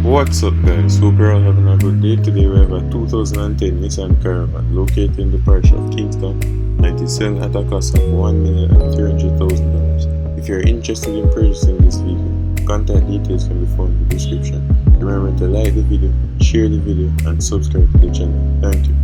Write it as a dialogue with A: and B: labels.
A: What's up guys, hope you're all having a good day. Today we have a 2010 Nissan Caravan located in the parish of Kingston and it is selling at a cost of $1,300,000. If you're interested in purchasing this vehicle, contact details can be found in the description. Remember to like the video, share the video and subscribe to the channel. Thank you.